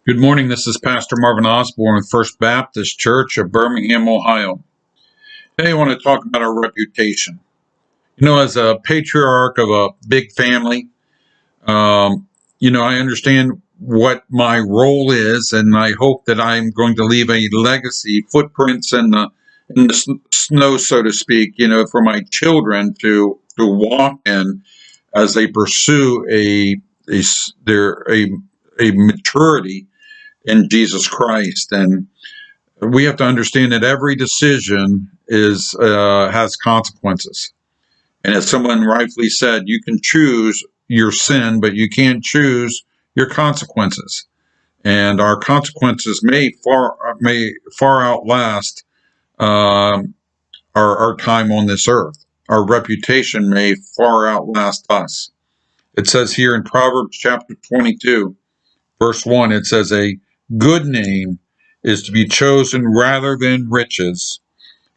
Good morning. This is Pastor Marvin Osborne with First Baptist Church of Birmingham, Ohio. Today I want to talk about our reputation. As a patriarch of a big family, I understand what my role is, and I hope that I'm going to leave a legacy, footprints in the snow, so to speak, for my children to walk in as they pursue a maturity in Jesus Christ. And we have to understand that every decision has consequences. And as someone rightfully said, you can choose your sin, but you can't choose your consequences. And our consequences may far outlast our time on this earth. Our reputation may far outlast us. It says here in Proverbs chapter 22, verse 1, it says, "A good name is to be chosen rather than riches,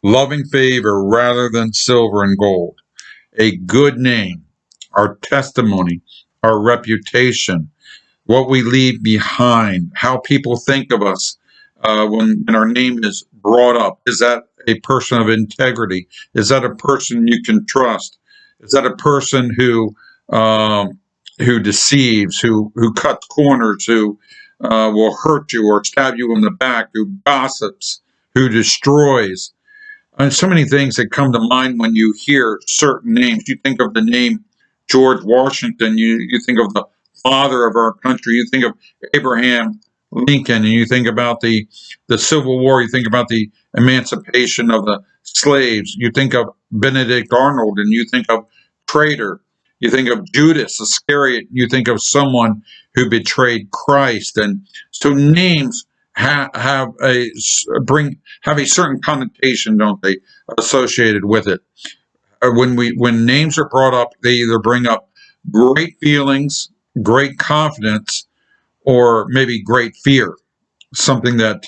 loving favor rather than silver and gold." A good name, our testimony, our reputation, what we leave behind, how people think of us when our name is brought up. Is that a person of integrity? Is that a person you can trust? Is that a person who deceives, who cuts corners, who will hurt you or stab you in the back, who gossips, who destroys? And so many things that come to mind when you hear certain names. You think of the name George Washington, you think of the father of our country, you think of Abraham Lincoln, and you think about the Civil War, you think about the emancipation of the slaves, you think of Benedict Arnold, and you think of traitor, you think of Judas Iscariot, you think of someone who betrayed Christ. And so names have a certain connotation, don't they, associated with it. When names are brought up, they either bring up great feelings, great confidence, or maybe great fear. Something that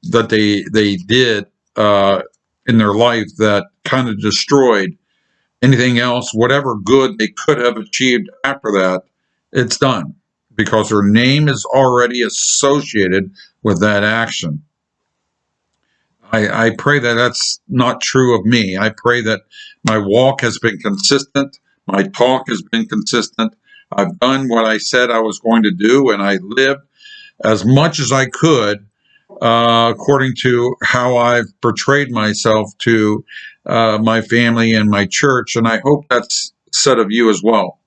they did in their life that kind of destroyed anything else, whatever good they could have achieved after that. It's done because their name is already associated with that action. I pray that that's not true of me. I pray that my walk has been consistent. My talk has been consistent. I've done what I said I was going to do, and I lived as much as I could according to how I've portrayed myself to my family and my church. And I hope that's said of you as well.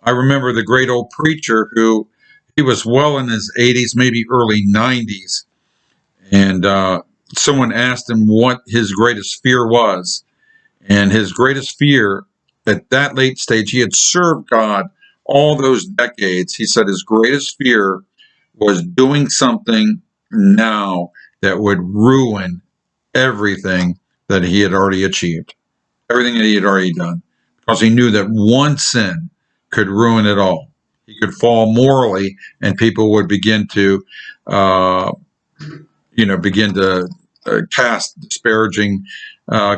I remember the great old preacher who he was well in his 80s, maybe early 90s. And someone asked him what his greatest fear was. And his greatest fear at that late stage, he had served God all those decades. He said his greatest fear was doing something now that would ruin everything that he had already achieved, everything that he had already done, because he knew that one sin could ruin it all. He could fall morally, and people would begin to cast disparaging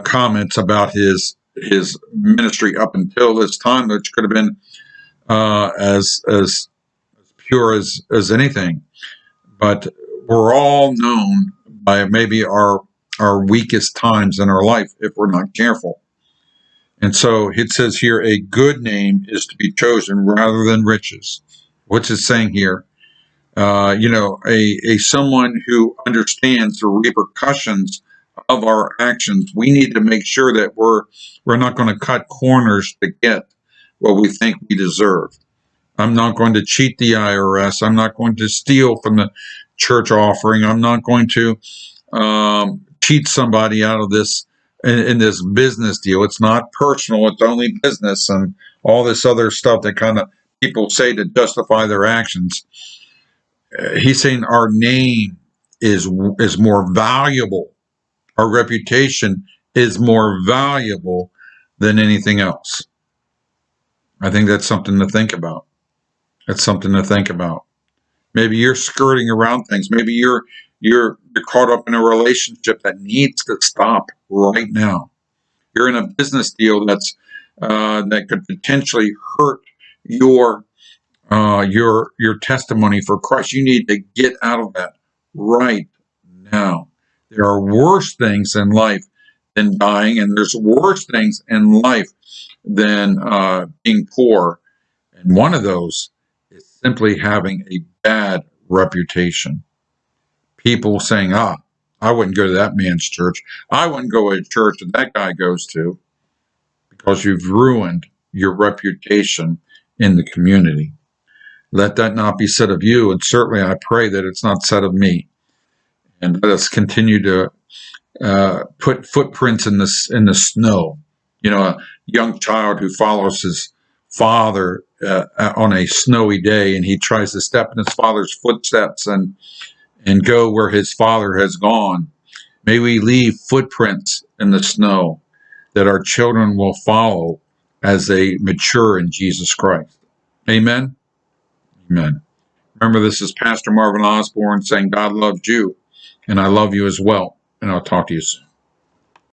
comments about his ministry up until this time, which could have been as pure as anything. But we're all known by maybe our weakest times in our life if we're not careful. And so it says here, a good name is to be chosen rather than riches. What's it saying here? A someone who understands the repercussions of our actions. We need to make sure that we're not going to cut corners to get what we think we deserve. I'm not going to cheat the IRS. I'm not going to steal from the church offering. I'm not going to cheat somebody out of this in this business deal. It's not personal. It's only business, and all this other stuff that kind of people say to justify their actions. He's saying our name is more valuable. Our reputation is more valuable than anything else. I think that's something to think about. That's something to think about. Maybe you're skirting around things. Maybe you're caught up in a relationship that needs to stop right now. You're in a business deal that could potentially hurt your your testimony for Christ. You need to get out of that right now. There are worse things in life than dying, and there's worse things in life than being poor. And one of those is simply having a bad reputation. People saying, I wouldn't go to that man's church. I wouldn't go to a church that guy goes to, because you've ruined your reputation in the community. Let that not be said of you, and certainly I pray that it's not said of me. And let us continue to put footprints in the snow. A young child who follows his father on a snowy day, and he tries to step in his father's footsteps and go where his father has gone. May we leave footprints in the snow that our children will follow as they mature in Jesus Christ. Amen. Amen. Remember, this is Pastor Marvin Osborne saying God loves you, and I love you as well. And I'll talk to you soon.